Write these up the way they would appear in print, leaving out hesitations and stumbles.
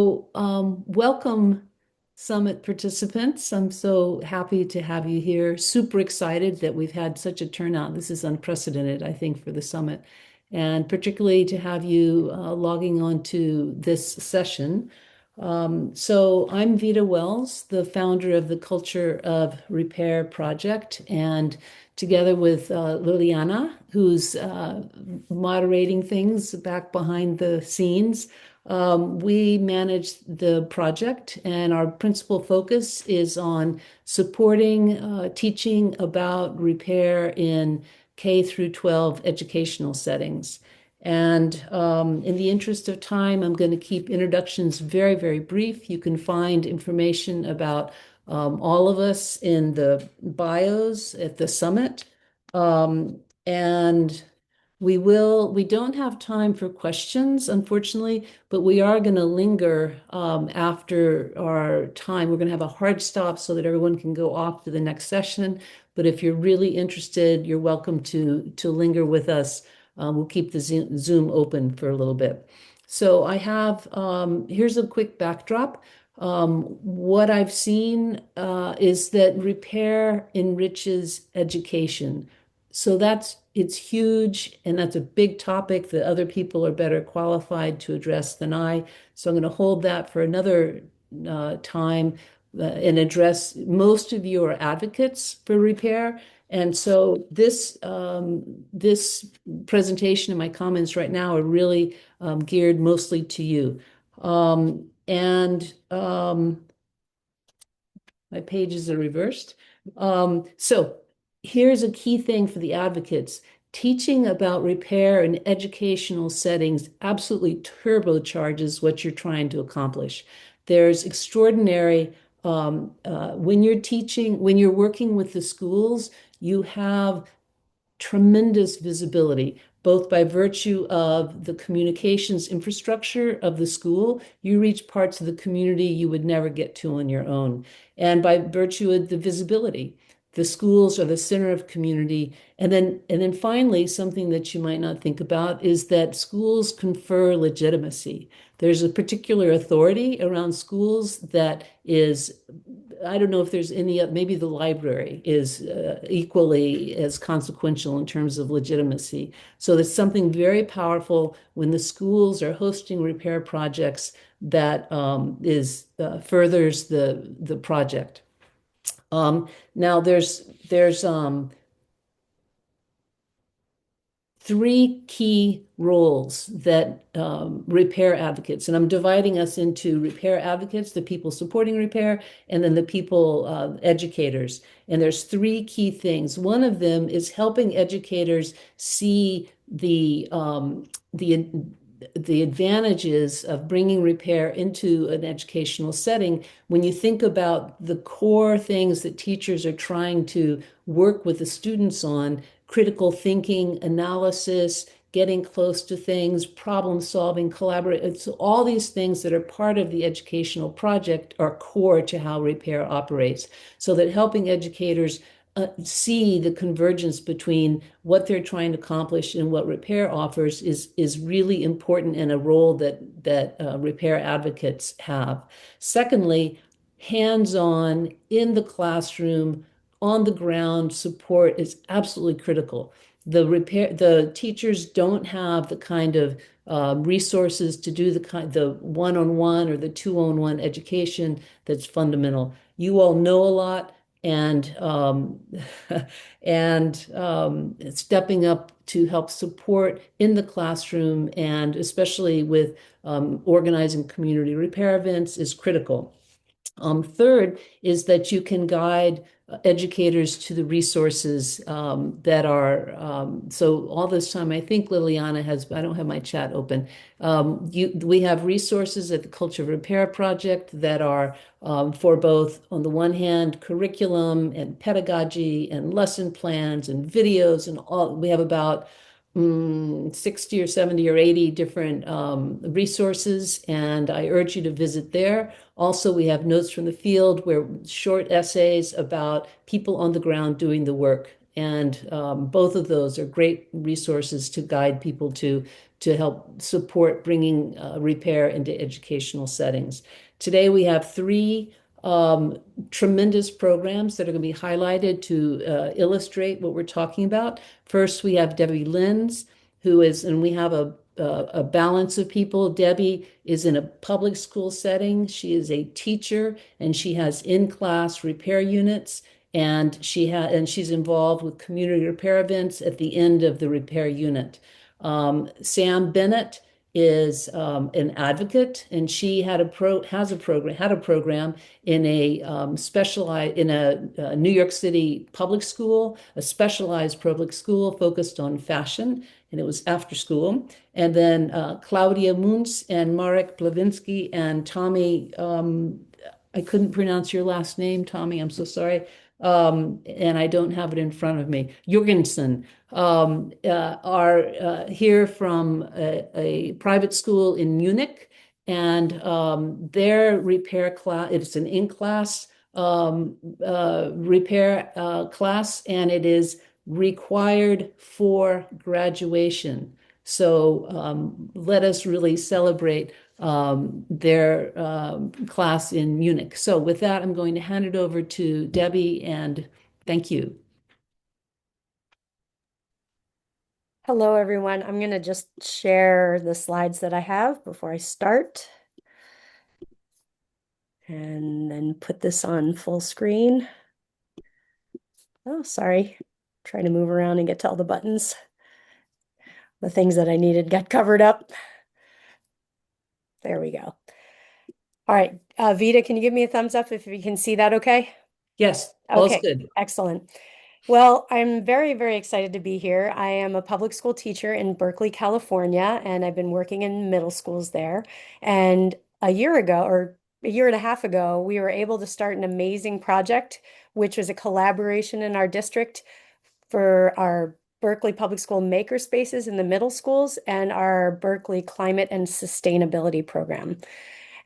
Welcome, Summit participants. I'm so happy to have you here. Super excited that we've had such a turnout. This is unprecedented, I think, for the summit, and particularly to have you logging on to this session. So I'm Vita Wells, the founder of the Culture of Repair Project, and together with Liliana, who's moderating things back behind the scenes. We manage the project, and our principal focus is on supporting teaching about repair in K through 12 educational settings. And in the interest of time, I'm going to keep introductions very, very brief. You can find information about all of us in the bios at the summit. And we don't have time for questions, unfortunately, but we are going to linger after our time. We're going to have a hard stop so that everyone can go off to the next session. But if you're really interested, you're welcome to linger with us. We'll keep the Zoom open for a little bit. So I have, here's a quick backdrop. What I've seen is that repair enriches education. So it's huge, and that's a big topic that other people are better qualified to address than I. So I'm going to hold that for another time and address. Most of you are advocates for repair, and so this presentation and my comments right now are really geared mostly to you. My pages are reversed. So here's a key thing for the advocates. Teaching about repair in educational settings absolutely turbocharges what you're trying to accomplish. There's extraordinary, when you're teaching, when you're working with the schools, you have tremendous visibility, both by virtue of the communications infrastructure of the school. You reach parts of the community you would never get to on your own. And by virtue of the visibility, the schools are the center of community. And then finally, something that you might not think about is that schools confer legitimacy. There's a particular authority around schools that is, I don't know if there's any, maybe the library is equally as consequential in terms of legitimacy. So there's something very powerful when the schools are hosting repair projects that furthers the project. Now there's three key roles that repair advocates, and I'm dividing us into repair advocates, the people supporting repair, and then the people educators. And there's three key things. One of them is helping educators see the advantages of bringing repair into an educational setting. When you think about the core things that teachers are trying to work with the students on, critical thinking, analysis, getting close to things, problem solving, collaborate. It's all these things that are part of the educational project are core to how repair operates. So that helping educators see the convergence between what they're trying to accomplish and what repair offers is really important, and a role that repair advocates have. Secondly, hands-on in the classroom, on the ground support is absolutely critical. The teachers don't have the kind of resources to do the one-on-one or the two-on-one education that's fundamental. You all know a lot, and stepping up to help support in the classroom, and especially with organizing community repair events, is critical. Third is that you can guide educators to the resources that are, so all this time, I think Liliana has, I don't have my chat open. We have resources at the Culture of Repair Project that are for both, on the one hand, curriculum and pedagogy and lesson plans and videos and all. We have about 60 or 70 or 80 different resources, and I urge you to visit there. Also, we have notes from the field, where short essays about people on the ground doing the work. And both of those are great resources to guide people to to help support bringing repair into educational settings. Today, we have three um, tremendous programs that are going to be highlighted to illustrate what we're talking about. First, we have Debbie Lenz, who is, and we have a balance of people. Debbie is in a public school setting. She is a teacher, and she has in-class repair units, and she's involved with community repair events at the end of the repair unit. Sam Bennett is an advocate, and she had a program in a specialized in a New York City public school, a specialized public school focused on fashion, and it was after school. And then Claudia Munz and Marek Blavinsky and Tommy. I couldn't pronounce your last name, Tommy. I'm so sorry. And I don't have it in front of me. Jorgensen are here from a private school in Munich, and their repair class, it's an in-class repair class, and it is required for graduation. So let us really celebrate their class in Munich. So with that, I'm going to hand it over to Debbie, and thank you. Hello, everyone. I'm going to just share the slides that I have before I start. And then put this on full screen. Oh, sorry. Trying to move around and get to all the buttons. The things that I needed got covered up. There we go. All right. Vita, can you give me a thumbs up if you can see that okay? Yes, all's Okay, good. excellent. Well, I'm very, very excited to be here. I am a public school teacher in Berkeley, California, and I've been working in middle schools there. And a year ago, or a year and a half ago, we were able to start an amazing project, which was a collaboration in our district for our Berkeley Public School maker spaces in the middle schools and our Berkeley Climate and Sustainability program.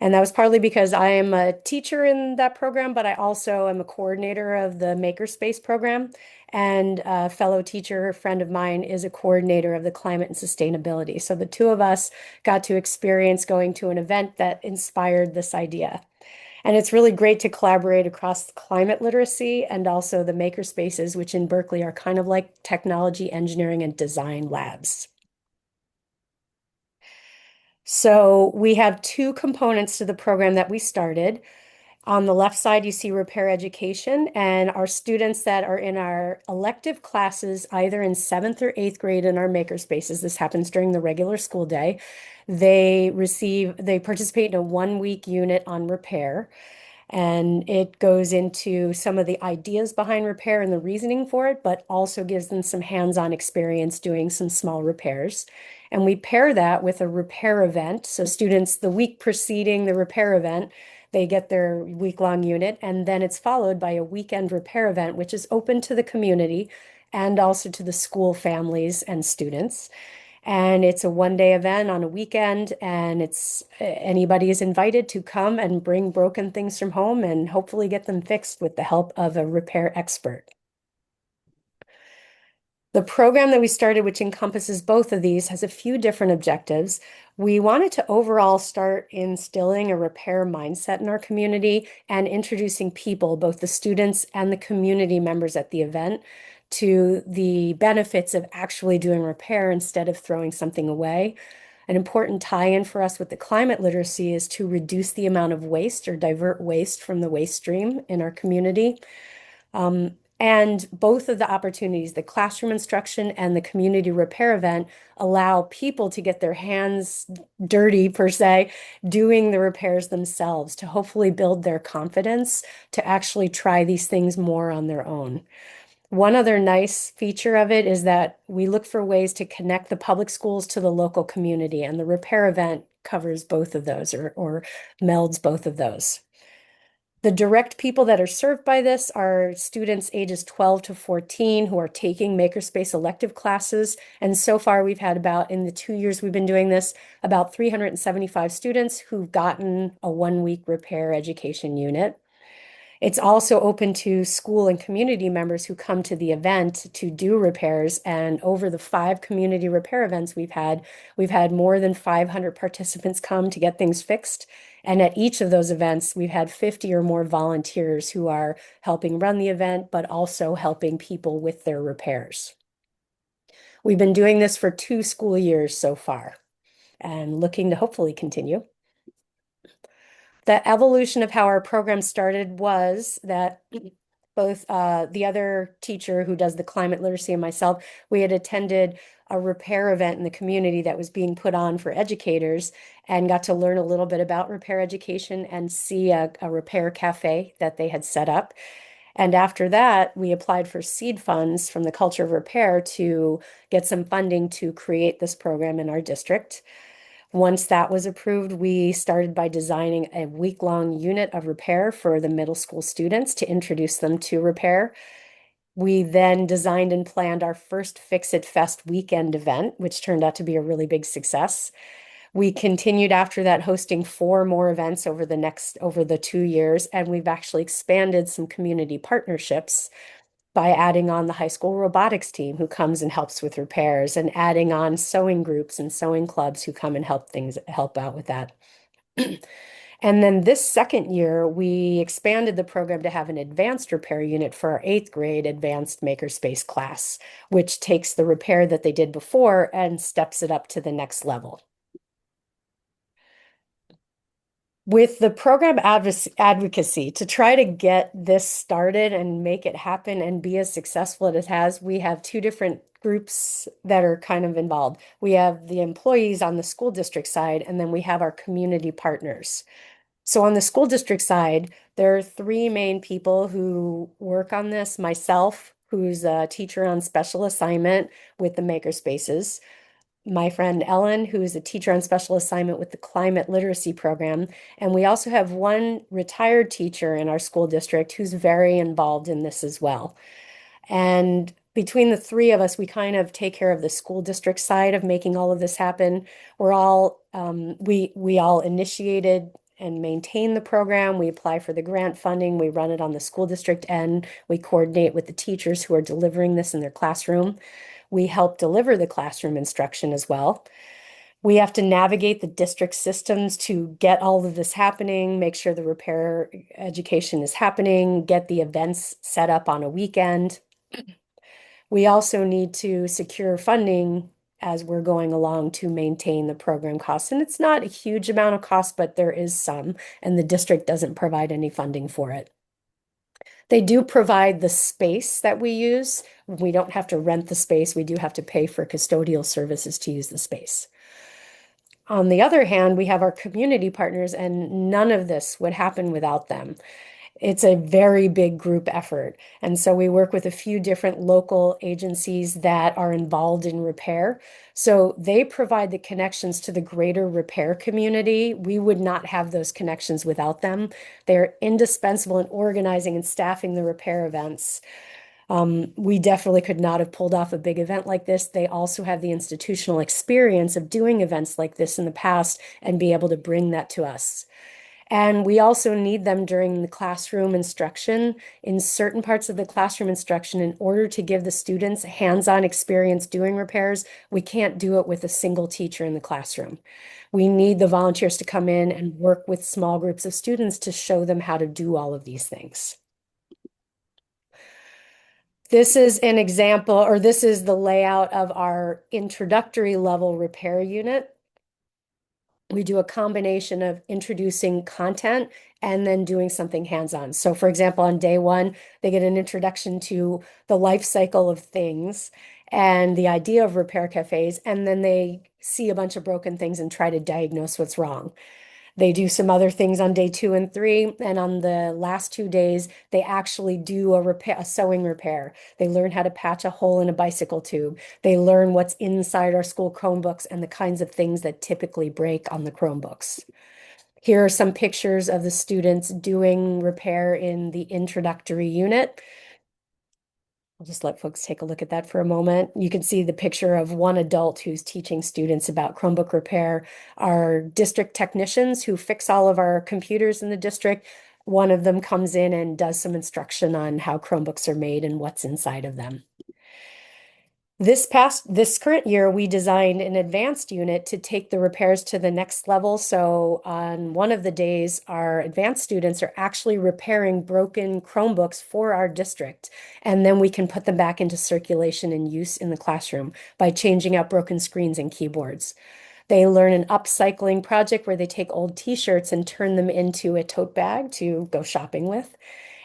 And that was partly because I am a teacher in that program, but I also am a coordinator of the Makerspace program. And a fellow teacher, friend of mine, is a coordinator of the climate and sustainability. So the two of us got to experience going to an event that inspired this idea. And it's really great to collaborate across climate literacy and also the makerspaces, which in Berkeley are kind of like technology, engineering, and design labs. So we have two components to the program that we started. On the left side, you see repair education, and our students that are in our elective classes, either in seventh or eighth grade in our makerspaces, this happens during the regular school day, they participate in a 1 week unit on repair. And it goes into some of the ideas behind repair and the reasoning for it, but also gives them some hands-on experience doing some small repairs. And we pair that with a repair event. So students, the week preceding the repair event, they get their week-long unit, and then it's followed by a weekend repair event, which is open to the community and also to the school families and students. And it's a 1 day event on a weekend, and anybody is invited to come and bring broken things from home and hopefully get them fixed with the help of a repair expert. The program that we started, which encompasses both of these, has a few different objectives. We wanted to overall start instilling a repair mindset in our community and introducing people, both the students and the community members at the event, to the benefits of actually doing repair instead of throwing something away. An important tie-in for us with the climate literacy is to reduce the amount of waste or divert waste from the waste stream in our community. And both of the opportunities, the classroom instruction and the community repair event, allow people to get their hands dirty, per se, doing the repairs themselves to hopefully build their confidence to actually try these things more on their own. One other nice feature of it is that we look for ways to connect the public schools to the local community, and the repair event covers both of those or melds both of those. The direct people that are served by this are students ages 12 to 14 who are taking Makerspace elective classes. And so far, we've had in the 2 years we've been doing this, about 375 students who've gotten a 1 week repair education unit. It's also open to school and community members who come to the event to do repairs. And over the 5 community repair events we've had more than 500 participants come to get things fixed. And at each of those events, we've had 50 or more volunteers who are helping run the event, but also helping people with their repairs. We've been doing this for 2 school years so far and looking to hopefully continue. The evolution of how our program started was that both the other teacher who does the climate literacy and myself, we had attended a repair event in the community that was being put on for educators and got to learn a little bit about repair education and see a repair cafe that they had set up. And after that, we applied for seed funds from the Culture of Repair to get some funding to create this program in our district. Once that was approved, we started by designing a week-long unit of repair for the middle school students to introduce them to repair. We then designed and planned our first Fix It Fest weekend event, which turned out to be a really big success. We continued after that, hosting 4 more events over the 2 years, and we've actually expanded some community partnerships by adding on the high school robotics team who comes and helps with repairs, and adding on sewing groups and sewing clubs who come and help out with that. And then this second year, we expanded the program to have an advanced repair unit for our 8th grade advanced makerspace class, which takes the repair that they did before and steps it up to the next level. With the program advocacy to try to get this started and make it happen and be as successful as it has, we have 2 different groups that are kind of involved. We have the employees on the school district side, and then we have our community partners. So on the school district side, there are 3 main people who work on this. Myself, who's a teacher on special assignment with the Makerspaces, my friend Ellen, who is a teacher on special assignment with the climate literacy program. And we also have one retired teacher in our school district who's very involved in this as well. And between the 3 of us, we kind of take care of the school district side of making all of this happen. We all initiated and maintain the program. We apply for the grant funding. We run it on the school district end. We coordinate with the teachers who are delivering this in their classroom. We help deliver the classroom instruction as well. We have to navigate the district systems to get all of this happening, make sure the repair education is happening, get the events set up on a weekend. We also need to secure funding as we're going along to maintain the program costs. And it's not a huge amount of cost, but there is some, and the district doesn't provide any funding for it. They do provide the space that we use. We don't have to rent the space. We do have to pay for custodial services to use the space. On the other hand, we have our community partners, and none of this would happen without them. It's a very big group effort. And so we work with a few different local agencies that are involved in repair. So they provide the connections to the greater repair community. We would not have those connections without them. They're indispensable in organizing and staffing the repair events. We definitely could not have pulled off a big event like this. They also have the institutional experience of doing events like this in the past and be able to bring that to us. And we also need them during the classroom instruction. In certain parts of the classroom instruction, in order to give the students hands-on experience doing repairs, we can't do it with a single teacher in the classroom. We need the volunteers to come in and work with small groups of students to show them how to do all of these things. This is an example, or this is the layout of our introductory level repair unit. We do a combination of introducing content and then doing something hands-on. So for example, on day 1, they get an introduction to the life cycle of things and the idea of repair cafes, and then they see a bunch of broken things and try to diagnose what's wrong. They do some other things on day 2 and 3, and on the last 2 days, they actually do a sewing repair. They learn how to patch a hole in a bicycle tube. They learn what's inside our school Chromebooks and the kinds of things that typically break on the Chromebooks. Here are some pictures of the students doing repair in the introductory unit. I'll just let folks take a look at that for a moment. You can see the picture of one adult who's teaching students about Chromebook repair. Our district technicians who fix all of our computers in the district one of them comes in and does some instruction on how Chromebooks are made and what's inside of them. This current year, we designed an advanced unit to take the repairs to the next level. So on one of the days, our advanced students are actually repairing broken Chromebooks for our district. And then we can put them back into circulation and use in the classroom by changing out broken screens and keyboards. They learn an upcycling project where they take old t-shirts and turn them into a tote bag to go shopping with.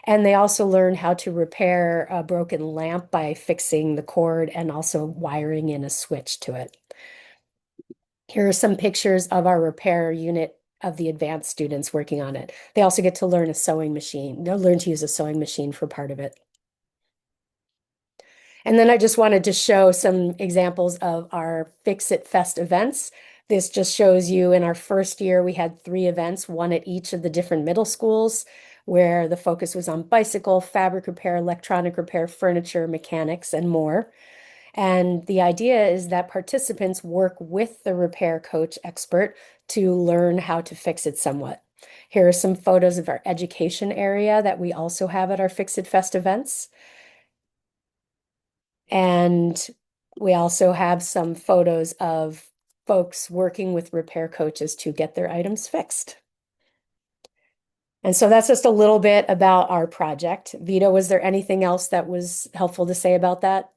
And they also learn how to repair a broken lamp by fixing the cord and also wiring in a switch to it. Here are some pictures of our repair unit of the advanced students working on it. They also get to learn a sewing machine. They'll learn to use a sewing machine for part of it. And then I just wanted to show some examples of our Fix It Fest events. This just shows you in our first year, we had 3 events, one at each of the different middle schools, where the focus was on bicycle, fabric repair, electronic repair, furniture, mechanics, and more. And the idea is that participants work with the repair coach expert to learn how to fix it somewhat. Here are some photos of our education area that we also have at our Fix It Fest events. And we also have some photos of folks working with repair coaches to get their items fixed. And so that's just a little bit about our project. Vita, was there anything else that was helpful to say about that?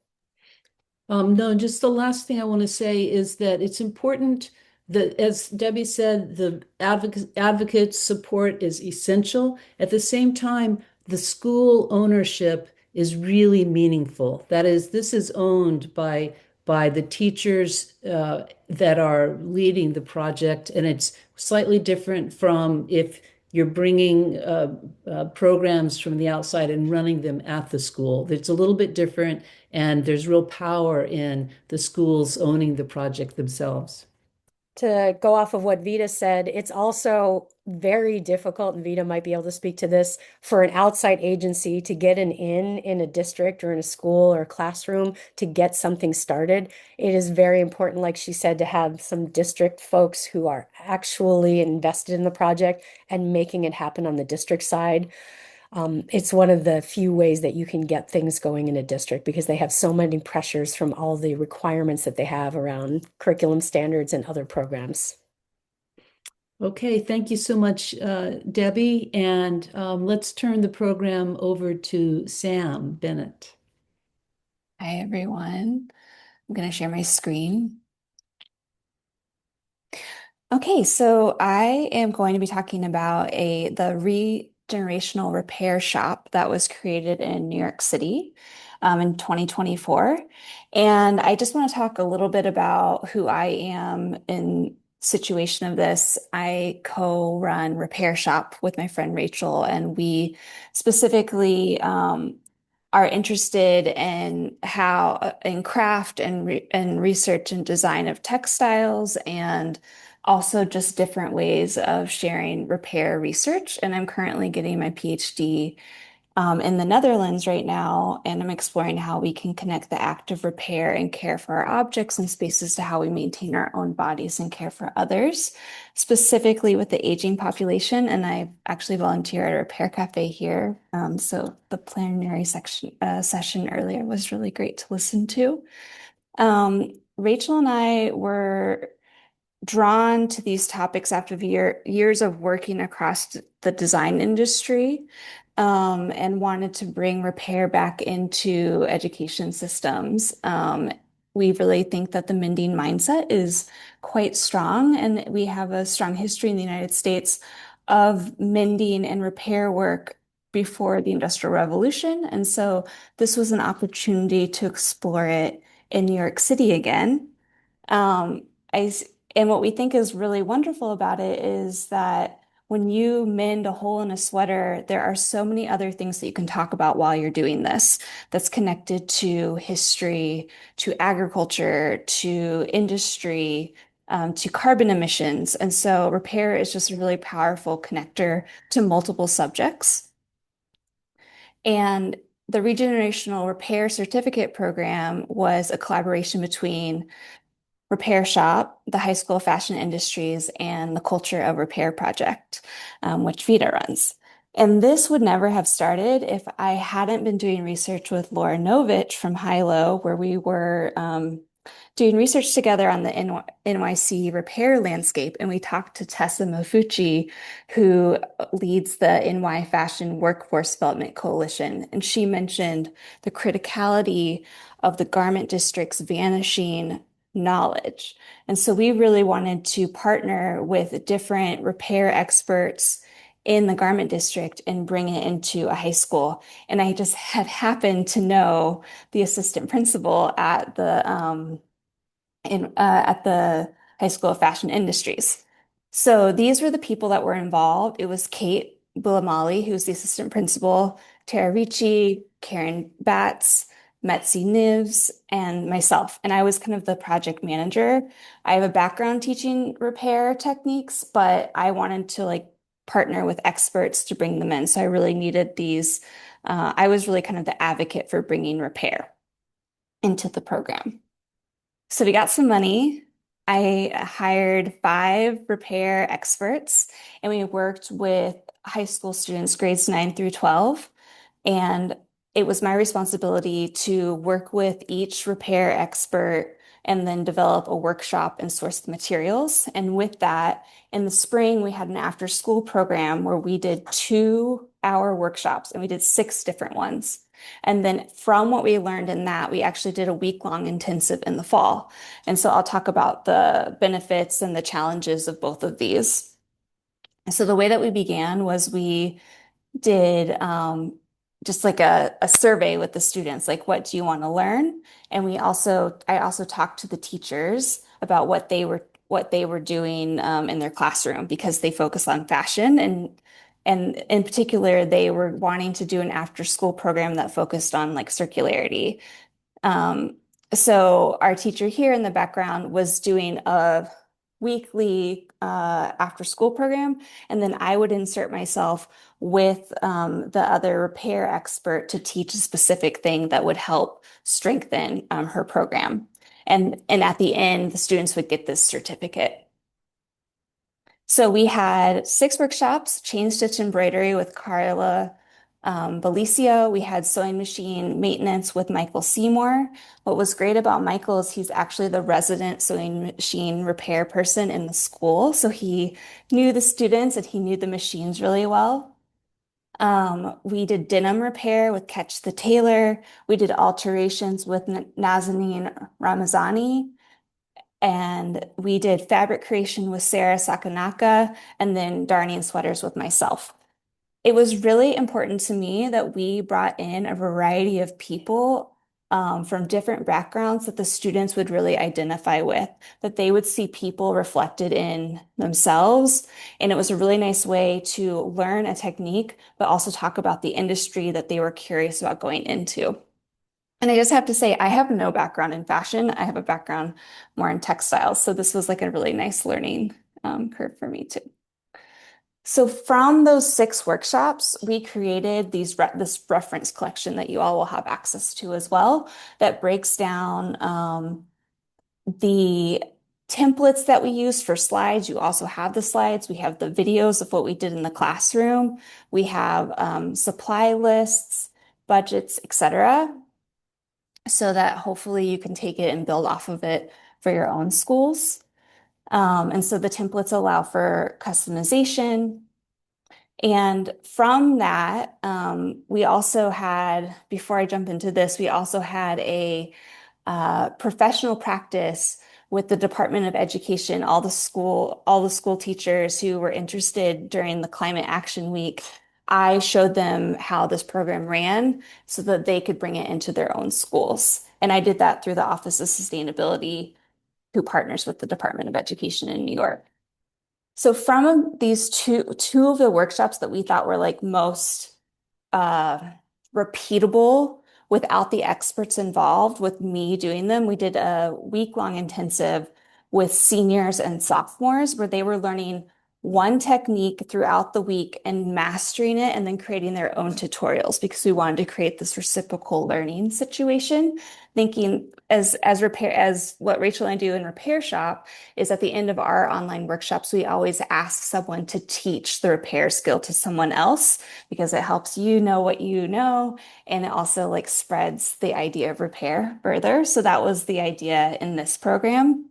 No, just the last thing I want to say is that it's important that, as Debbie said, the advocate support is essential. At the same time, the school ownership is really meaningful. That is, this is owned by the teachers that are leading the project, and it's slightly different from if you're bringing programs from the outside and running them at the school. It's a little bit different, and there's real power in the schools owning the project themselves. To go off of what Vita said, it's also very difficult, and Vita might be able to speak to this, for an outside agency to get an in a district or in a school or a classroom to get something started. It is very important, like she said, to have some district folks who are actually invested in the project and making it happen on the district side. It's one of the few ways that you can get things going in a district because they have so many pressures from all the requirements that they have around curriculum standards and other programs. Okay, thank you so much, Debbie. And let's turn the program over to Sam Bennett. Hi, everyone. I'm going to share my screen. Okay, so I am going to be talking about the regenerational repair shop that was created in New York City in 2024. And I just want to talk a little bit about who I am in situation of this. I co-run Repair Shop with my friend Rachel, and we specifically are interested in how in craft and research and design of textiles and also just different ways of sharing repair research. And I'm currently getting my PhD in the Netherlands right now, and I'm exploring how we can connect the act of repair and care for our objects and spaces to how we maintain our own bodies and care for others, specifically with the aging population. And I actually volunteer at a repair cafe here. So the plenary session earlier was really great to listen to. Rachel and I were drawn to these topics after years of working across the design industry, and wanted to bring repair back into education systems. We really think that the mending mindset is quite strong, and we have a strong history in the United States of mending and repair work before the Industrial Revolution. And so this was an opportunity to explore it in New York City again. Um, I, and what we think is really wonderful about it is that when you mend a hole in a sweater, there are so many other things that you can talk about while you're doing this that's connected to history, to agriculture, to industry, to carbon emissions. And so repair is just a really powerful connector to multiple subjects. And the Regenerational Repair Certificate Program was a collaboration between Repair Shop, the High School of Fashion Industries, and the Culture of Repair Project, which Vita runs. And this would never have started if I hadn't been doing research with Laura Novich from Hilo, where we were doing research together on the NYC repair landscape. And we talked to Tessa Mofucci, who leads the NY Fashion Workforce Development Coalition. And she mentioned the criticality of the garment district's vanishing knowledge. And so we really wanted to partner with different repair experts in the garment district and bring it into a high school. And I just had happened to know the assistant principal at the High School of Fashion Industries. So these were the people that were involved. It was Kate Bullamali, who's the assistant principal, Tara Ricci, Karen Batts, Metzi Nives, and myself. And I was kind of the project manager. I have a background teaching repair techniques, but I wanted to like partner with experts to bring them in. So I really needed these. I was really kind of the advocate for bringing repair into the program. So we got some money. I hired 5 repair experts, and we worked with high school students, grades 9 through 12. And it was my responsibility to work with each repair expert and then develop a workshop and source the materials. And with that, in the spring, we had an after school program where we did 2-hour workshops and we did 6 different ones. And then from what we learned in that, we actually did a week-long intensive in the fall. And so I'll talk about the benefits and the challenges of both of these. So the way that we began was we did just like a survey with the students, like what do you want to learn? And I also talked to the teachers about what they were doing in their classroom because they focus on fashion and in particular they were wanting to do an after school program that focused on like circularity. Um, so our teacher here in the background was doing a weekly after school program, and then I would insert myself with the other repair expert to teach a specific thing that would help strengthen her program. And at the end, the students would get this certificate. So we had 6 workshops, chain stitch embroidery with Carla Belicio. We had sewing machine maintenance with Michael Seymour. What was great about Michael is he's actually the resident sewing machine repair person in the school. So he knew the students and he knew the machines really well. We did denim repair with Catch the Tailor. We did alterations with Nazanin Ramazani. And we did fabric creation with Sarah Sakanaka and then darning sweaters with myself. It was really important to me that we brought in a variety of people from different backgrounds that the students would really identify with, that they would see people reflected in themselves. And it was a really nice way to learn a technique, but also talk about the industry that they were curious about going into. And I just have to say, I have no background in fashion. I have a background more in textiles. So this was like a really nice learning curve for me too. So from those 6 workshops, we created this reference collection that you all will have access to as well that breaks down the templates that we use for slides. You also have the slides. We have the videos of what we did in the classroom. We have supply lists, budgets, etc., so that hopefully you can take it and build off of it for your own schools. And so the templates allow for customization. And from that, we also had, before I jump into this, we also had a professional practice with the Department of Education, all the school teachers who were interested during the Climate Action Week. I showed them how this program ran so that they could bring it into their own schools. And I did that through the Office of Sustainability, who partners with the Department of Education in New York. So from these two of the workshops that we thought were like most repeatable without the experts involved, with me doing them, we did a week-long intensive with seniors and sophomores where they were learning one technique throughout the week and mastering it and then creating their own tutorials because we wanted to create this reciprocal learning situation, thinking as what Rachel and I do in Repair Shop is at the end of our online workshops, we always ask someone to teach the repair skill to someone else because it helps you know what you know, and it also like spreads the idea of repair further. So that was the idea in this program.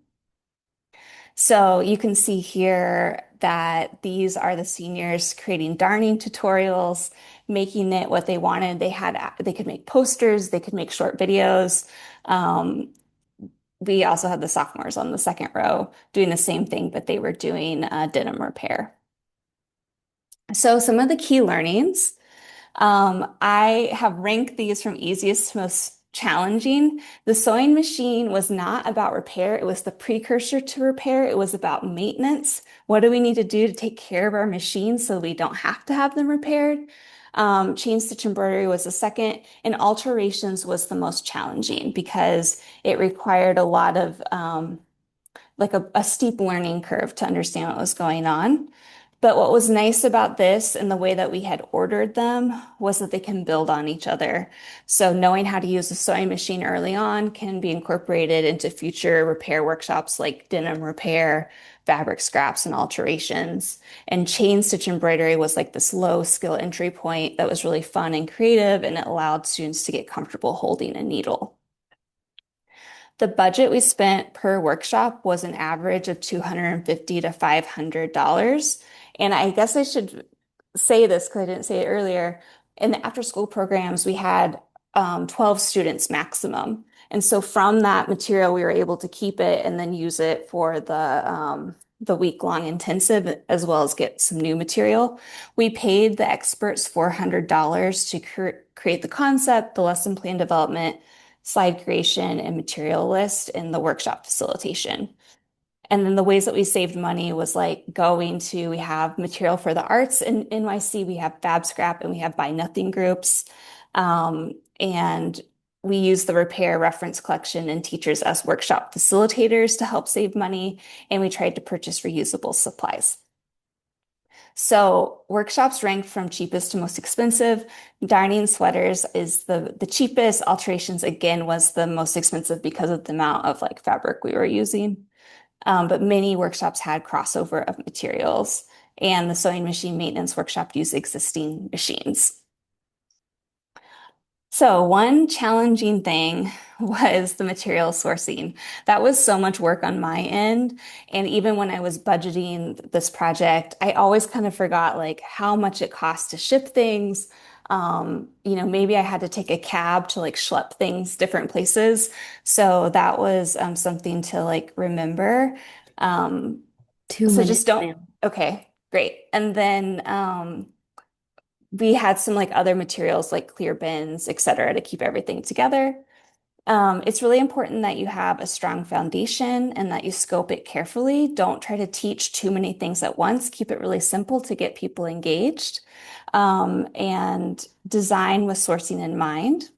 So you can see here that these are the seniors creating darning tutorials, making it what they wanted. They could make posters, they could make short videos. Um, we also had the sophomores on the second row doing the same thing, but they were doing denim repair. So some of the key learnings. I have ranked these from easiest to most challenging. The sewing machine was not about repair. It was the precursor to repair. It was about maintenance. What do we need to do to take care of our machines so we don't have to have them repaired? Chain stitch embroidery was the second, and alterations was the most challenging because it required a lot of like a steep learning curve to understand what was going on. But what was nice about this and the way that we had ordered them was that they can build on each other. So knowing how to use a sewing machine early on can be incorporated into future repair workshops like denim repair, fabric scraps, and alterations. And chain stitch embroidery was like this low skill entry point that was really fun and creative, and it allowed students to get comfortable holding a needle. The budget we spent per workshop was an average of $250 to $500. And I guess I should say this because I didn't say it earlier. In the after school programs, we had 12 students maximum. And so from that material, we were able to keep it and then use it for the week-long intensive as well as get some new material. We paid the experts $400 to create the concept, the lesson plan development, slide creation, and material list in the workshop facilitation. And then the ways that we saved money was like we have material for the arts in NYC, we have Fab Scrap, and we have Buy Nothing groups. And we use the repair reference collection and teachers as workshop facilitators to help save money. And we tried to purchase reusable supplies. So workshops ranked from cheapest to most expensive. Darning sweaters is the cheapest. Alterations, again, was the most expensive because of the amount of like fabric we were using. But many workshops had crossover of materials, and the sewing machine maintenance workshop used existing machines. So one challenging thing was the material sourcing. That was so much work on my end. And even when I was budgeting this project, I always kind of forgot like how much it cost to ship things. Maybe I had to take a cab to like schlep things different places. So that was something to like remember. Um, Two so just minutes, don't, ma'am. okay, great. And then we had some like other materials like clear bins, et cetera, to keep everything together. It's really important that you have a strong foundation and that you scope it carefully. Don't try to teach too many things at once. Keep it really simple to get people engaged. And design with sourcing in mind.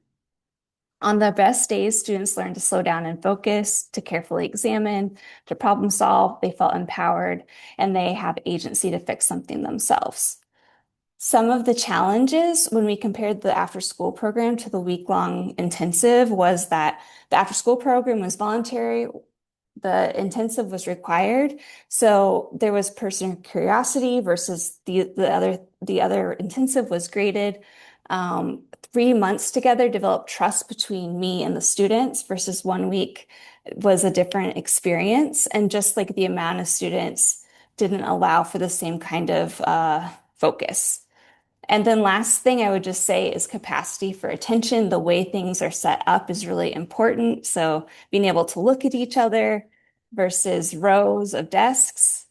On the best days, students learn to slow down and focus, to carefully examine, to problem solve. They felt empowered and they have agency to fix something themselves. Some of the challenges when we compared the after school program to the week-long intensive was that the after school program was voluntary, the intensive was required. So there was personal curiosity versus the other intensive was graded. 3 months together developed trust between me and the students versus 1 week was a different experience. And just like the amount of students didn't allow for the same kind of focus. And then last thing I would just say is capacity for attention. The way things are set up is really important. So being able to look at each other versus rows of desks.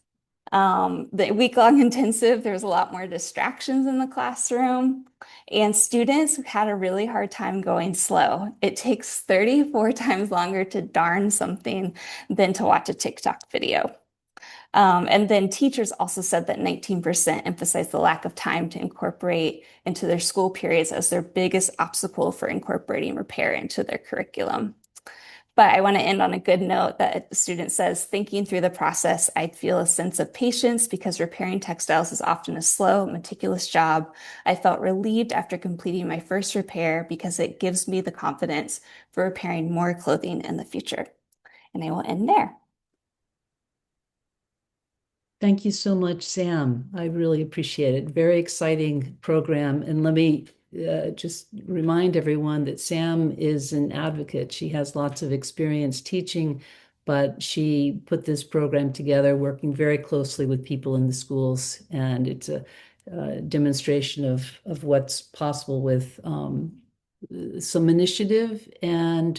The week-long intensive, there's a lot more distractions in the classroom. And students had a really hard time going slow. It takes 34 times longer to darn something than to watch a TikTok video. And then teachers also said that 19% emphasized the lack of time to incorporate into their school periods as their biggest obstacle for incorporating repair into their curriculum. But I want to end on a good note that a student says, thinking through the process, I feel a sense of patience because repairing textiles is often a slow, meticulous job. I felt relieved after completing my first repair because it gives me the confidence for repairing more clothing in the future. And I will end there. Thank you so much, Sam. I really appreciate it. Very exciting program. And let me just remind everyone that Sam is an advocate. She has lots of experience teaching, but she put this program together working very closely with people in the schools. And it's a demonstration of what's possible with some initiative and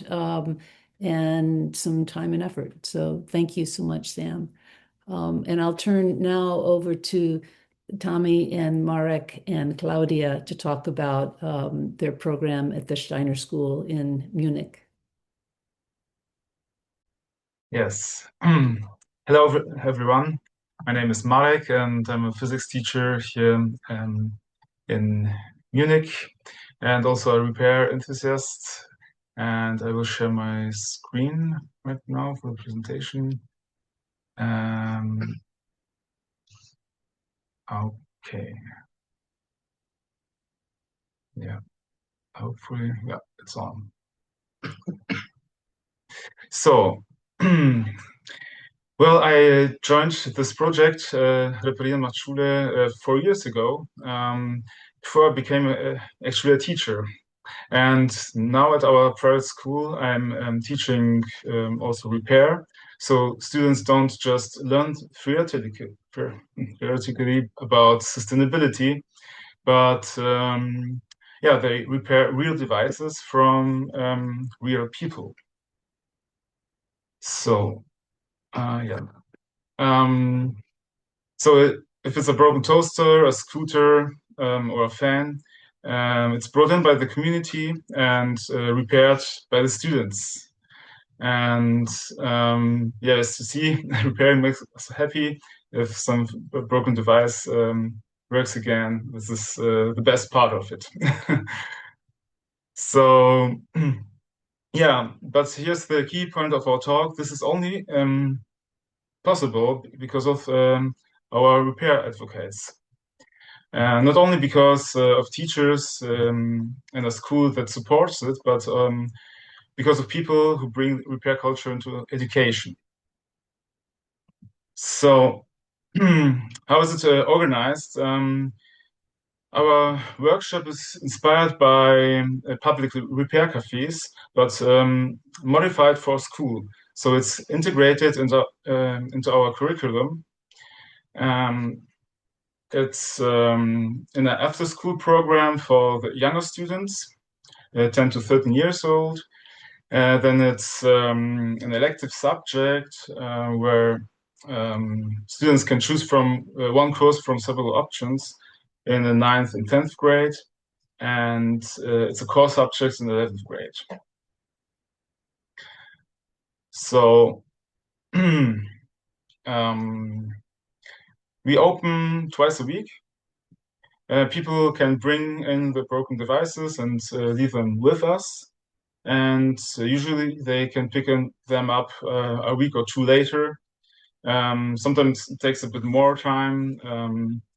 some time and effort. So thank you so much, Sam. And I'll turn now over to Tommy and Marek and Claudia to talk about their program at the Steiner School in Munich. Yes. Hello, everyone. My name is Marek, and I'm a physics teacher here in Munich, and also a repair enthusiast. And I will share my screen right now for the presentation. Okay. Yeah. Hopefully, yeah, it's on. So, well, I joined this project, Reparieren macht Schule, 4 years ago, before I became actually a teacher. And now at our private school, I'm teaching also repair. So students don't just learn theoretically about sustainability, but yeah, they repair real devices from real people. So, yeah. So if it's a broken toaster, a scooter, or a fan, it's brought in by the community and repaired by the students. And yeah, as you see, repairing makes us happy. If some broken device works again, this is the best part of it. So yeah, but here's the key point of our talk. This is only possible because of our repair advocates. Not only because of teachers and a school that supports it, but because of people who bring repair culture into education. So, how is it organized? Our workshop is inspired by public repair cafes, but modified for school. So it's integrated into our curriculum. It's in an after-school program for the younger students, 10 to 13 years old. Then it's an elective subject where students can choose from one course from several options in the 9th and 10th grade. And it's a core subject in the 11th grade. So we open twice a week. People can bring in the broken devices and leave them with us. And usually they can pick them up a week or two later. Sometimes it takes a bit more time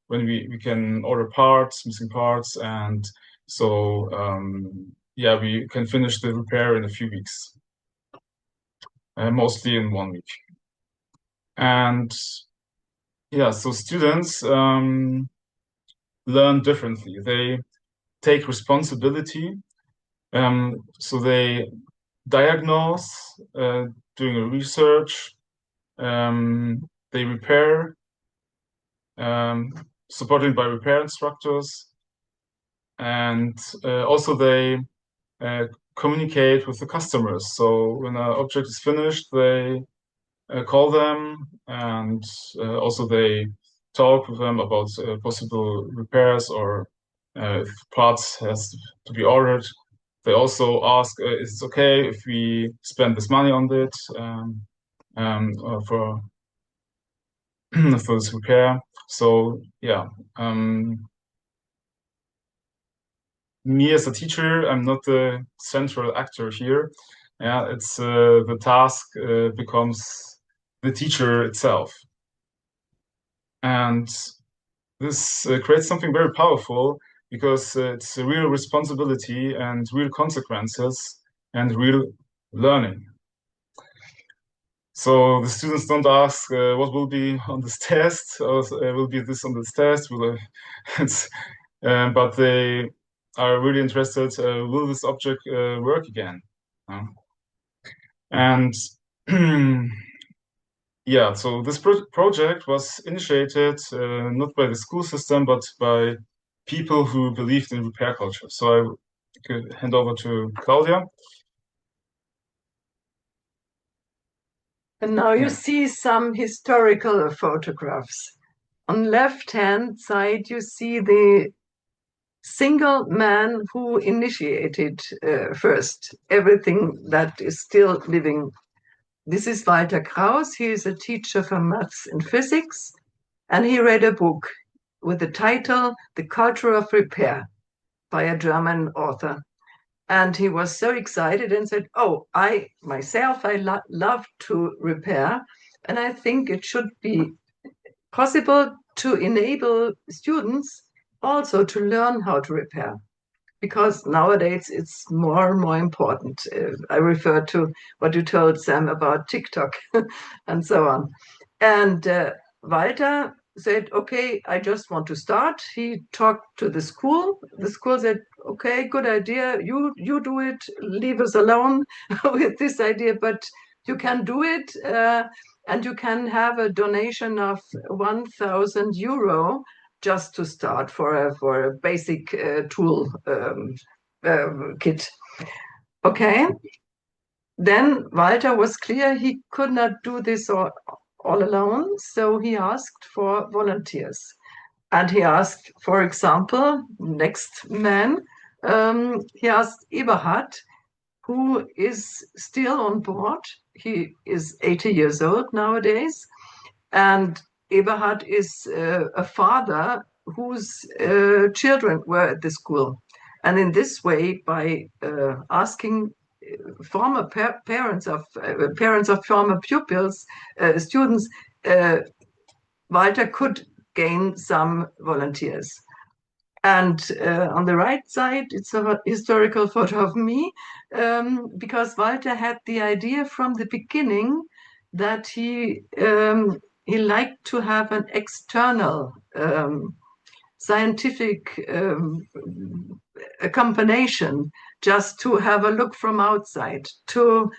when we can order parts, missing parts, and so yeah, we can finish the repair in a few weeks, mostly in 1 week. And yeah, so students learn differently. They take responsibility, so they diagnose, doing a research. They repair, supported by repair instructors, and also they communicate with the customers. So when an object is finished, they call them, and also they talk with them about possible repairs or if parts has to be ordered. They also ask, is it okay if we spend this money on it for for this repair? So yeah, me as a teacher, I'm not the central actor here. Yeah, it's the task becomes the teacher itself. And this creates something very powerful because it's a real responsibility and real consequences and real learning. So the students don't ask what will be on this test, or will be this on this test, it's, but they are really interested, will this object work again? And yeah, so this project was initiated not by the school system, but by people who believed in repair culture. So I could hand over to Claudia. And now you see some historical photographs. On the left-hand side, you see the single man who initiated first everything that is still living. This is Walter Kraus. He is a teacher for maths and physics, and he read a book with the title The Culture of Repair by a German author. And he was so excited and said, oh, I love to repair, and I think it should be possible to enable students also to learn how to repair, because nowadays it's more and more important. I refer to what you told Sam about TikTok and so on. And Walter said, okay, I just want to start. He talked to the school. The school said, okay, good idea. You do it. Leave us alone with this idea, but you can do it. And you can have a donation of 1,000 euro just to start for a basic tool kit. Okay. Then Walter was clear he could not do this all alone, so he asked for volunteers. And he asked, for example, next man, he asked Eberhard, who is still on board. He is 80 years old nowadays. And Eberhard is a father whose children were at the school. And in this way, by asking former parents of former pupils, students, Walter could gain some volunteers. And on the right side, it's a historical photo of me, because Walter had the idea from the beginning that he liked to have an external scientific accompaniation, just to have a look from outside, to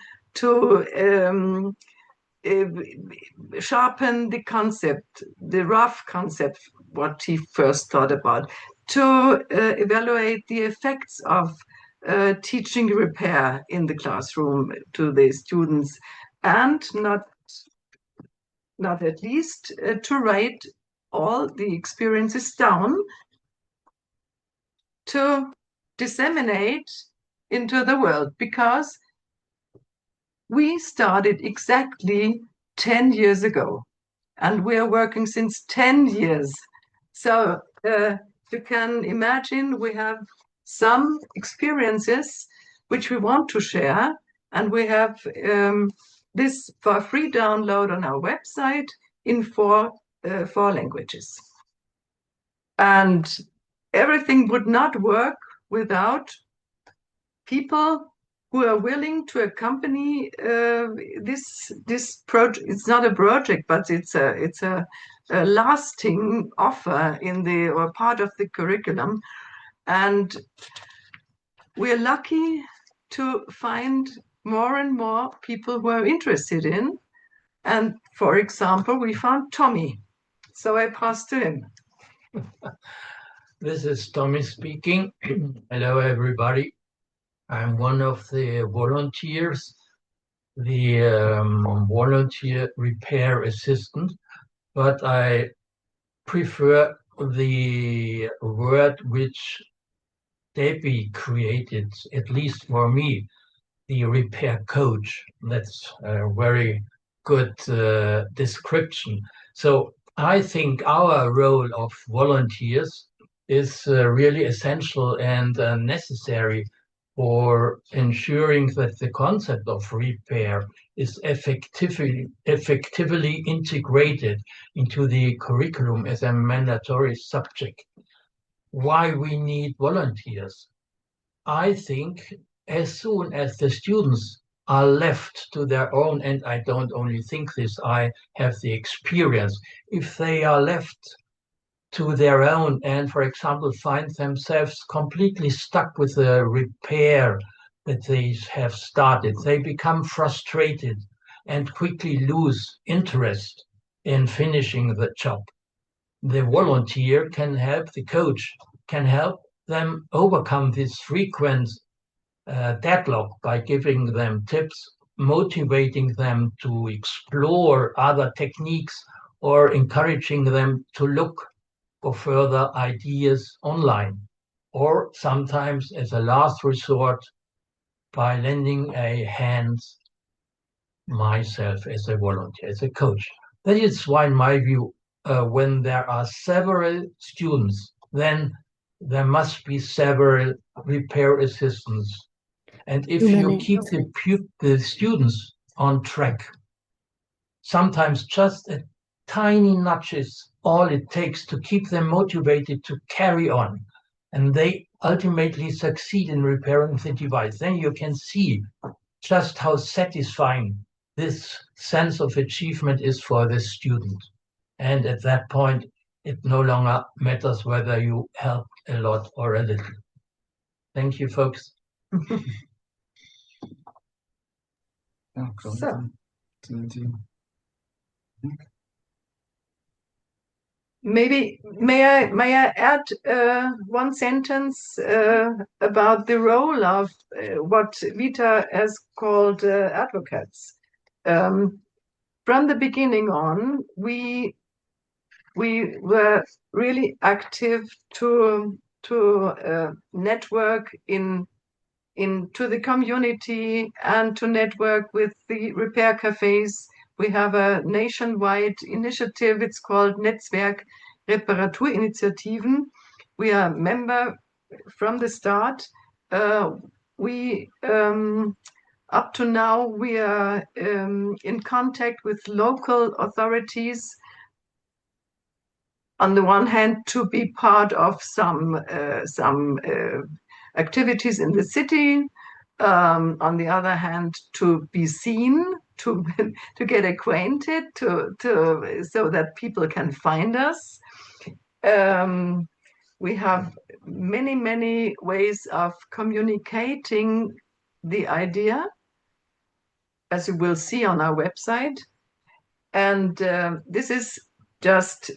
sharpen the concept, the rough concept, what he first thought about, to evaluate the effects of teaching repair in the classroom to the students, and not at least to write all the experiences down to disseminate into the world, because we started exactly 10 years ago, and we are working since 10 years. So you can imagine we have some experiences which we want to share, and we have this for free download on our website in four languages. And everything would not work without people who are willing to accompany this project. It's not a project, but it's a lasting offer or part of the curriculum. And we're lucky to find more and more people who are interested in. And for example, we found Tommy. So I pass to him. This is Tommy speaking. Hello, everybody. I'm one of the volunteers, the volunteer repair assistant, but I prefer the word which Debbie created, at least for me, the repair coach. That's a very good description. So I think our role of volunteers is really essential and necessary for ensuring that the concept of repair is effectively integrated into the curriculum as a mandatory subject. Why we need volunteers? I think as soon as the students are left to their own, and I don't only think this, I have the experience, if they are left to their own and, for example, find themselves completely stuck with the repair that they have started, they become frustrated and quickly lose interest in finishing the job. The volunteer can help, the coach can help them overcome this frequent deadlock by giving them tips, motivating them to explore other techniques, or encouraging them to look for further ideas online, or sometimes as a last resort by lending a hand myself as a volunteer, as a coach. That is why, in my view, when there are several students, then there must be several repair assistants. And if you keep the students on track, sometimes just a tiny nudge is all it takes to keep them motivated to carry on. And they ultimately succeed in repairing the device. Then you can see just how satisfying this sense of achievement is for the student. And at that point, it no longer matters whether you help a lot or a little. Thank you, folks. So, maybe may I add one sentence about the role of what Vita has called advocates. From the beginning on, we were really active to network into the community and to network with the repair cafes. We have a nationwide initiative. It's called Netzwerk Reparaturinitiativen. We are a member from the start. Up to now, we are in contact with local authorities. On the one hand, to be part of some activities in the city. On the other hand, to be seen, to get acquainted, so that people can find us. We have many ways of communicating the idea, as you will see on our website. And this is just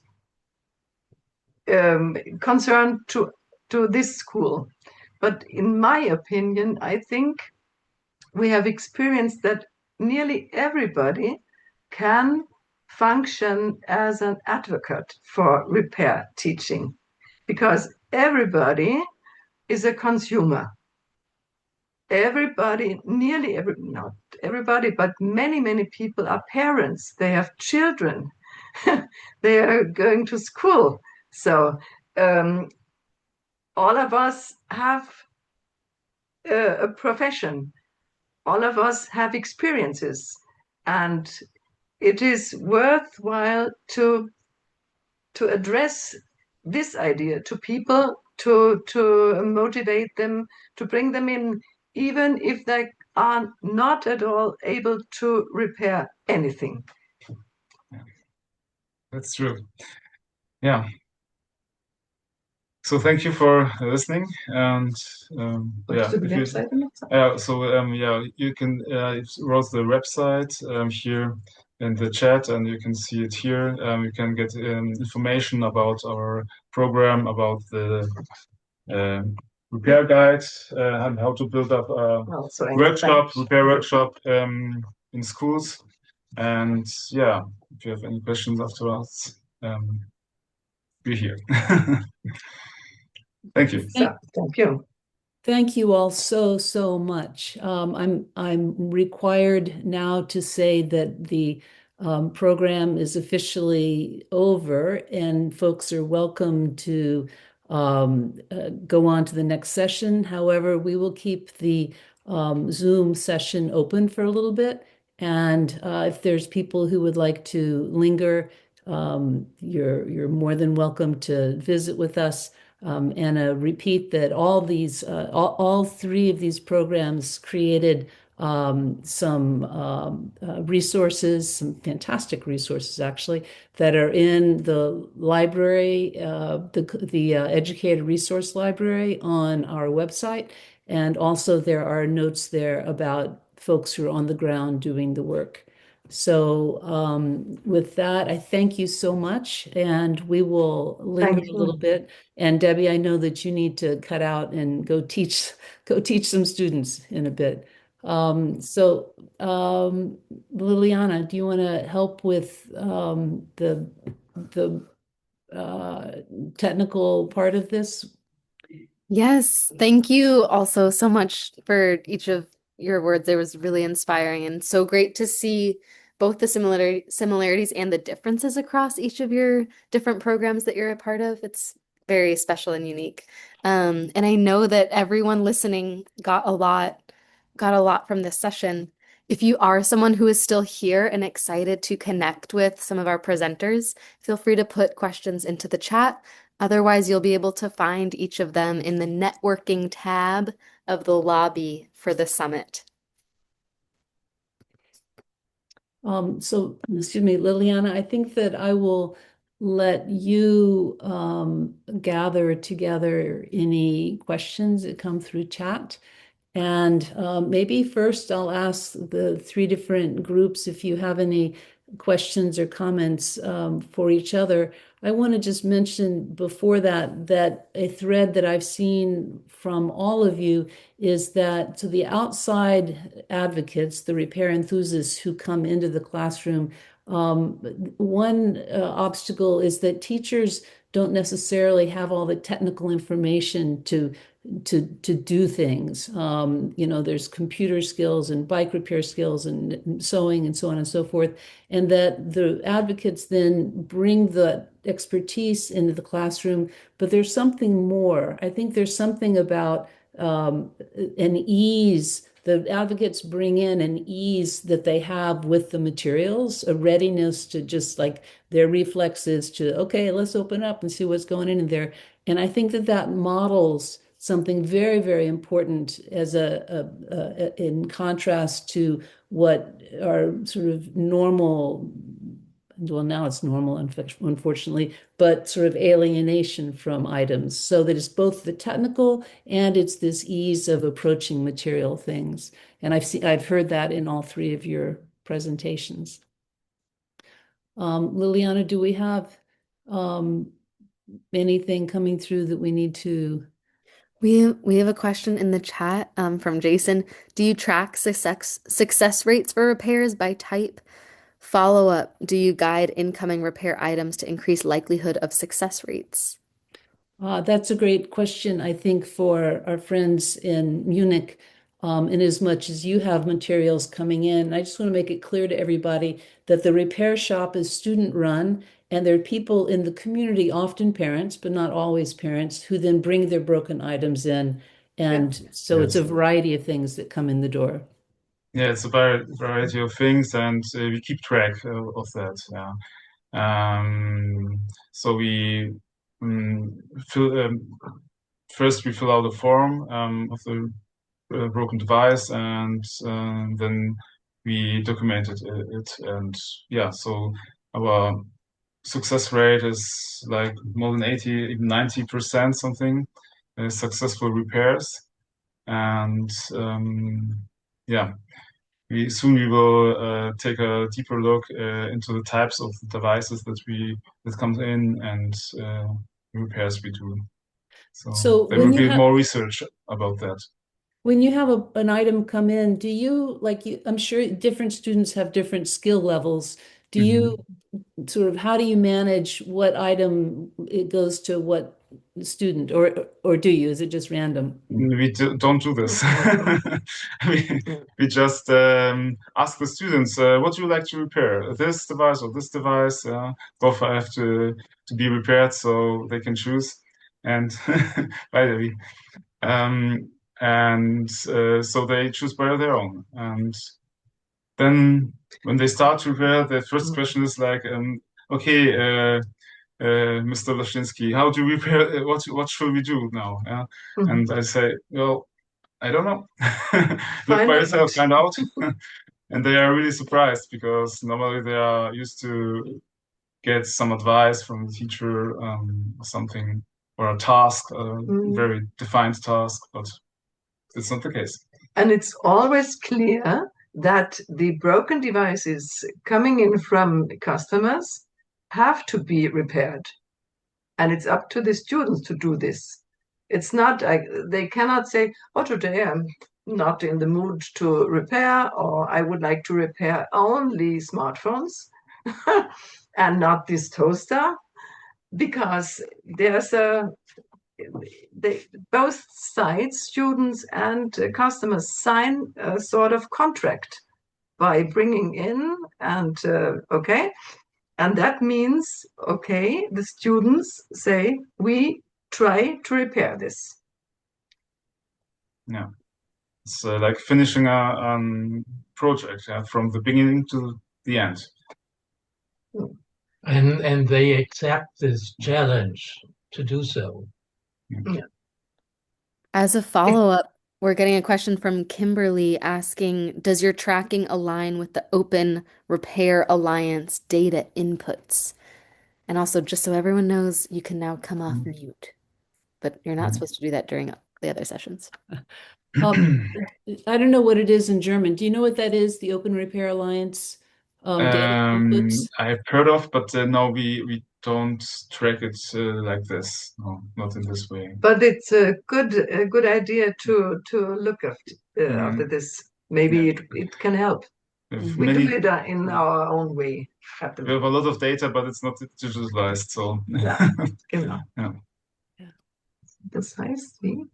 concerned to this school. But in my opinion, I think we have experienced that nearly everybody can function as an advocate for repair teaching, because everybody is a consumer. Everybody, not everybody, but many people are parents. They have children. They are going to school. So all of us have a profession. All of us have experiences, and it is worthwhile to address this idea to people, to motivate them, to bring them in, even if they are not at all able to repair anything. That's true. Yeah. So thank you for listening, and yeah, you can wrote the website here in the chat, and you can see it here. You can get information about our program, about the repair guide, and how to build up a repair workshop in schools. And yeah, if you have any questions afterwards, we're here. Thank you. Thank you. Thank you all so much. I'm required now to say that the program is officially over, and folks are welcome to go on to the next session. However, we will keep the Zoom session open for a little bit. And if there's people who would like to linger, you're more than welcome to visit with us. And repeat that all three of these programs created some resources, some fantastic resources actually, that are in the library, the Educated Resource Library on our website. And also there are notes there about folks who are on the ground doing the work. So with that, I thank you so much, and we will linger Thank a little you. bit. And Debbie, I know that you need to cut out and go teach some students in a bit. So Liliana, do you want to help with the uh, technical part of this? Yes, thank you also so much for each of your words. It was really inspiring and so great to see both the similarities and the differences across each of your different programs that you're a part of. It's very special and unique. And I know that everyone listening got a lot from this session. If you are someone who is still here and excited to connect with some of our presenters, feel free to put questions into the chat. Otherwise, you'll be able to find each of them in the networking tab of the lobby for the summit. So, excuse me, Liliana, I think that I will let you gather together any questions that come through chat. And maybe first I'll ask the three different groups if you have any questions or comments for each other. I want to just mention before that a thread that I've seen from all of you is that to the outside advocates, the repair enthusiasts who come into the classroom, one obstacle is that teachers don't necessarily have all the technical information to do things. There's computer skills and bike repair skills and sewing and so on and so forth. And that the advocates then bring the expertise into the classroom, but there's something more. I think there's something about an ease. The advocates bring in an ease that they have with the materials, a readiness to just like their reflexes to, okay, let's open up and see what's going in there. And I think that models something very, very important as in contrast to what are sort of normal, well, now it's normal, unfortunately, but sort of alienation from items. So that it's both the technical and it's this ease of approaching material things. And I've heard that in all three of your presentations. Liliana, do we have anything coming through that we need to? We have a question in the chat from Jason. Do you track success rates for repairs by type? Follow up, do you guide incoming repair items to increase likelihood of success rates? That's a great question, I think, for our friends in Munich. In as much as you have materials coming in, I just want to make it clear to everybody that the repair shop is student run, and there are people in the community, often parents, but not always parents, who then bring their broken items in. And so it's a Yes. variety of things that come in the door. Yeah, it's a variety of things, and we keep track of that. Yeah. So we fill first we fill out a form of the broken device, and then we documented it. And yeah, so our success rate is like more than 80, even 90% something, successful repairs. And yeah, we will take a deeper look into the types of devices that comes in and repairs we do. So there when will you be have more research about that. When you have an item come in, do you I'm sure different students have different skill levels. Do you sort of, how do you manage what item it goes to what student, or do you? Is it just random? Don't do this. we, we just ask the students, what do you like to repair? This device or this device? Both have to be repaired so they can choose. and by the way, so they choose by their own. And then when they start to repair, the first question is like, okay, Mr. Lashinsky, how do we repair? What should we do now? And I say, well, I don't know. Look by yourself, find out. And they are really surprised because normally they are used to get some advice from the teacher, or something, or a task, a very defined task, but it's not the case. And it's always clear that the broken devices coming in from customers have to be repaired. And it's up to the students to do this. It's not like they cannot say, oh, today I'm not in the mood to repair, or I would like to repair only smartphones and not this toaster, because there's both sides, students and customers, sign a sort of contract by bringing in, and okay. And that means, okay, the students say, we try to repair this. Yeah. It's like finishing a project, from the beginning to the end. And they accept this challenge to do so. Yeah. As a follow-up, we're getting a question from Kimberly asking, does your tracking align with the Open Repair Alliance data inputs? And also, just so everyone knows, you can now come off mute, but you're not supposed to do that during the other sessions. I don't know what it is in German. Do you know what that is, the Open Repair Alliance data inputs? I've heard of, but no, we don't track it like this. No, not in this way. But it's a good idea to look after this. Maybe it can help. We do it in our own way. We have a lot of data, but it's not digitalized. So Ja, genau. yeah. Das heißt wie?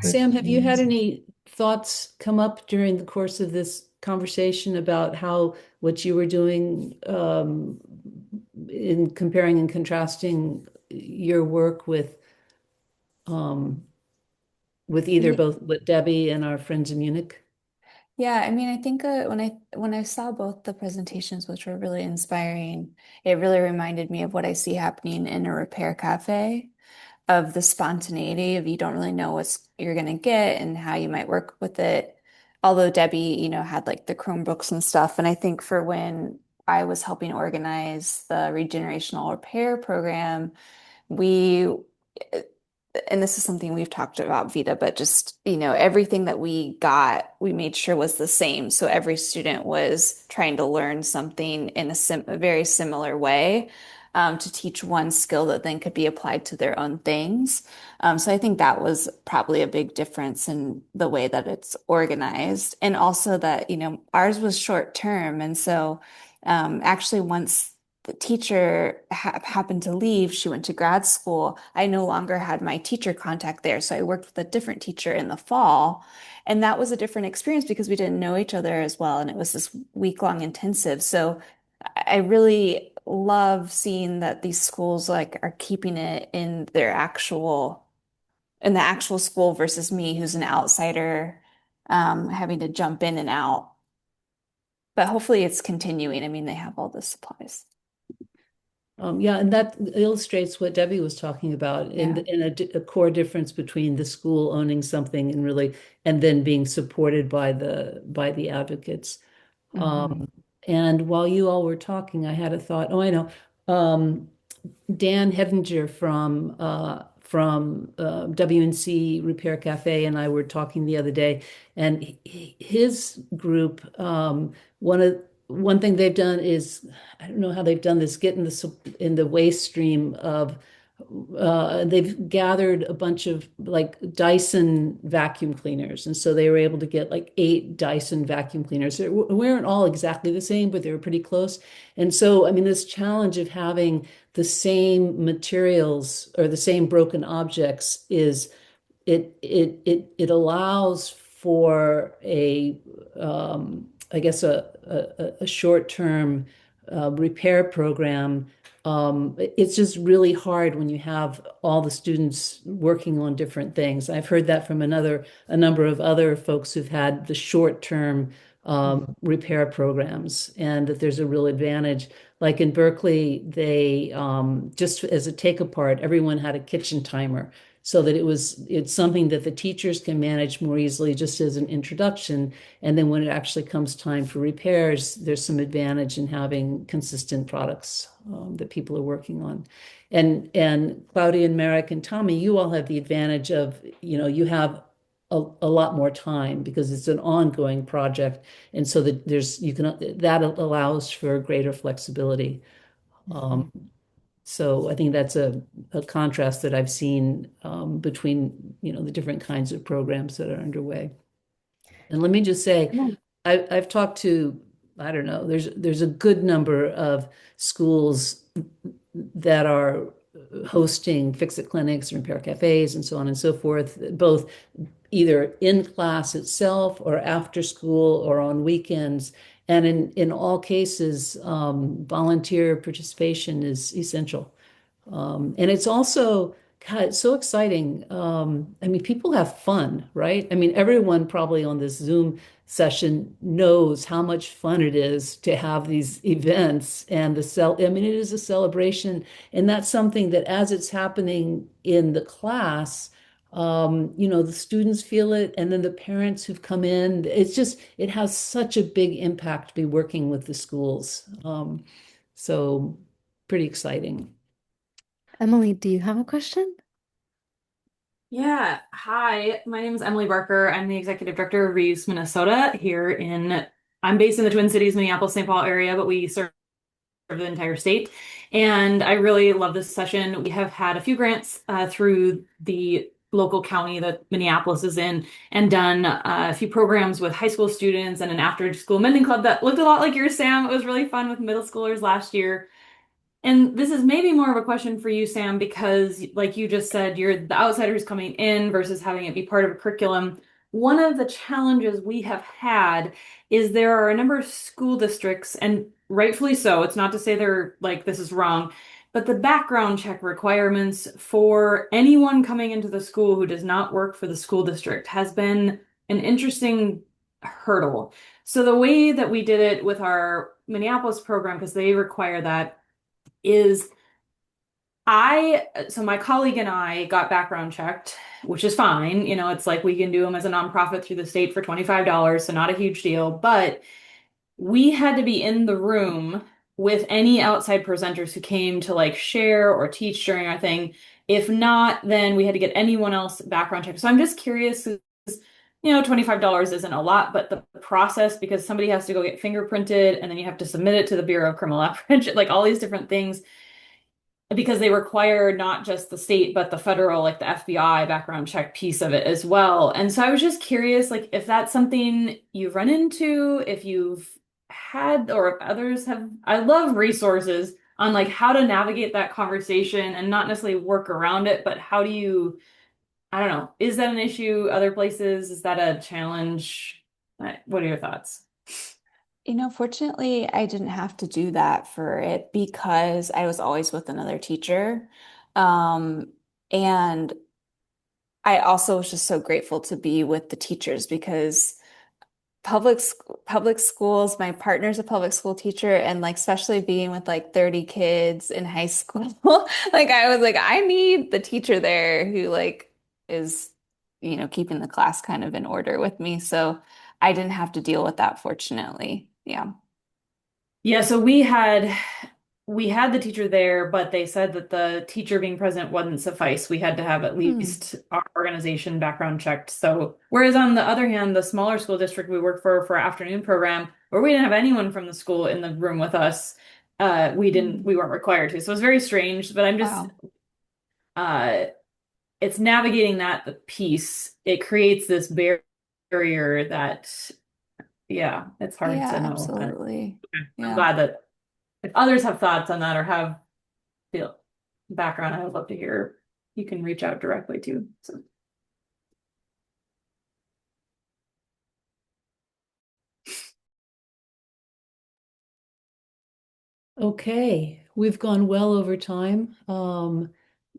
Sam, have you had any thoughts come up during the course of this conversation about how what you were doing in comparing and contrasting your work with either both with Debbie and our friends in Munich? Yeah, I mean, I think when I saw both the presentations, which were really inspiring, it really reminded me of what I see happening in a repair cafe, of the spontaneity of you don't really know what you're gonna get and how you might work with it. Although Debbie, had like the Chromebooks and stuff, and I think for when I was helping organize the regenerational repair program, we and this is something we've talked about, Vita, but just, everything that we got, we made sure was the same. So every student was trying to learn something in a very similar way, to teach one skill that then could be applied to their own things. So I think that was probably a big difference in the way that it's organized. And also that, ours was short term. And so actually once the teacher happened to leave, she went to grad school, I no longer had my teacher contact there. So I worked with a different teacher in the fall. And that was a different experience because we didn't know each other as well. And it was this week-long intensive. So I really love seeing that these schools are keeping it in the actual school versus me, who's an outsider, having to jump in and out. But hopefully it's continuing. I mean, they have all the supplies. Yeah, and that illustrates what Debbie was talking about in a core difference between the school owning something and then being supported by the advocates. And while you all were talking, I had a thought. Oh, I know. Dan Hedinger from WNC Repair Cafe and I were talking the other day, and his group, one thing they've done is, I don't know how they've done this, get in the waste stream of they've gathered a bunch of like Dyson vacuum cleaners. And so they were able to get like 8 Dyson vacuum cleaners. They weren't all exactly the same, but they were pretty close. And so, I mean, this challenge of having the same materials or the same broken objects is it allows for I guess a short-term repair program It's just really hard when you have all the students working on different things. I've heard that from a number of other folks who've had the short-term repair programs, and that there's a real advantage. Like in Berkeley, they just as a take apart, everyone had a kitchen timer so that it's something that the teachers can manage more easily just as an introduction. And then when it actually comes time for repairs, there's some advantage in having consistent products that people are working on. And Claudia and Merrick and Tommy, you all have the advantage of, you have a lot more time because it's an ongoing project. And so that that allows for greater flexibility. Um, so I think that's a contrast that I've seen between, the different kinds of programs that are underway. And let me just say, I've talked to, I don't know, there's a good number of schools that are hosting fix-it clinics and repair cafes and so on and so forth, both either in class itself or after school or on weekends. And in all cases, volunteer participation is essential. And it's also, God, it's so exciting. I mean, people have fun, right? I mean, everyone probably on this Zoom session knows how much fun it is to have these events and I mean, it is a celebration. And that's something that as it's happening in the class, the students feel it, and then the parents who've come in, it has such a big impact to be working with the schools. So pretty exciting. Emily, do you have a question? Yeah. Hi, my name is Emily Barker. I'm the executive director of Reuse Minnesota I'm based in the Twin Cities, Minneapolis, St. Paul area, but we serve the entire state. And I really love this session. We have had a few grants through the local county that Minneapolis is in and done a few programs with high school students and an after school mending club that looked a lot like yours, Sam. It was really fun with middle schoolers last year. And this is maybe more of a question for you, Sam, because like you just said, you're the outsider who's coming in versus having it be part of a curriculum. One of the challenges we have had is there are a number of school districts, and rightfully so, it's not to say they're like this is wrong, but the background check requirements for anyone coming into the school who does not work for the school district has been an interesting hurdle. So the way that we did it with our Minneapolis program, because they require that, is so my colleague and I got background checked, which is fine. It's like we can do them as a nonprofit through the state for $25, so not a huge deal. But we had to be in the room with any outside presenters who came to like share or teach during our thing. If not, then we had to get anyone else background checked. So I'm just curious, $25 isn't a lot, but the process, because somebody has to go get fingerprinted and then you have to submit it to the Bureau of Criminal Apprehension, like all these different things, because they require not just the state, but the federal, like the FBI background check piece of it as well. And so I was just curious, like, if that's something you've run into, if you've had, or if others have. I love resources on like how to navigate that conversation and not necessarily work around it, but how do you, I don't know, is that an issue other places? Is that a challenge? What are your thoughts? Fortunately, I didn't have to do that for it because I was always with another teacher. And I also was just so grateful to be with the teachers because public schools, my partner's a public school teacher, and like especially being with like 30 kids in high school, like I was like, I need the teacher there who like is, keeping the class kind of in order with me. So I didn't have to deal with that, fortunately. Yeah. Yeah, so we had the teacher there, but they said that the teacher being present wouldn't suffice. We had to have at Hmm. least our organization background checked. So, whereas on the other hand, the smaller school district we worked for our afternoon program, where we didn't have anyone from the school in the room with us, we weren't required to. So it was very strange, but I'm just, Wow. uh, it's navigating that the piece. It creates this barrier that, yeah, it's hard Yeah, to know. And absolutely. I'm Yeah. glad that if others have thoughts on that or have the background, I would love to hear. You can reach out directly to. So. Okay, we've gone well over time.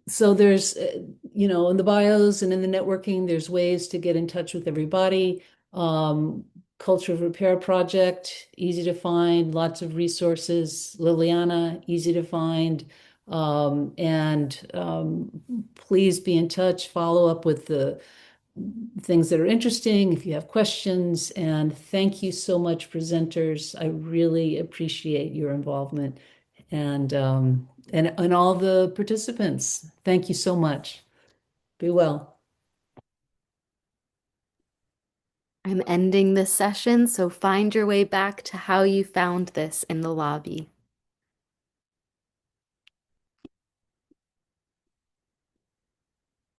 So there's, in the bios and in the networking, there's ways to get in touch with everybody. Um, Culture of Repair Project, easy to find, lots of resources. Liliana, easy to find. And please be in touch, follow up with the things that are interesting if you have questions. And thank you so much, presenters. I really appreciate your involvement and all the participants. Thank you so much. Be well. I'm ending this session, so find your way back to how you found this in the lobby.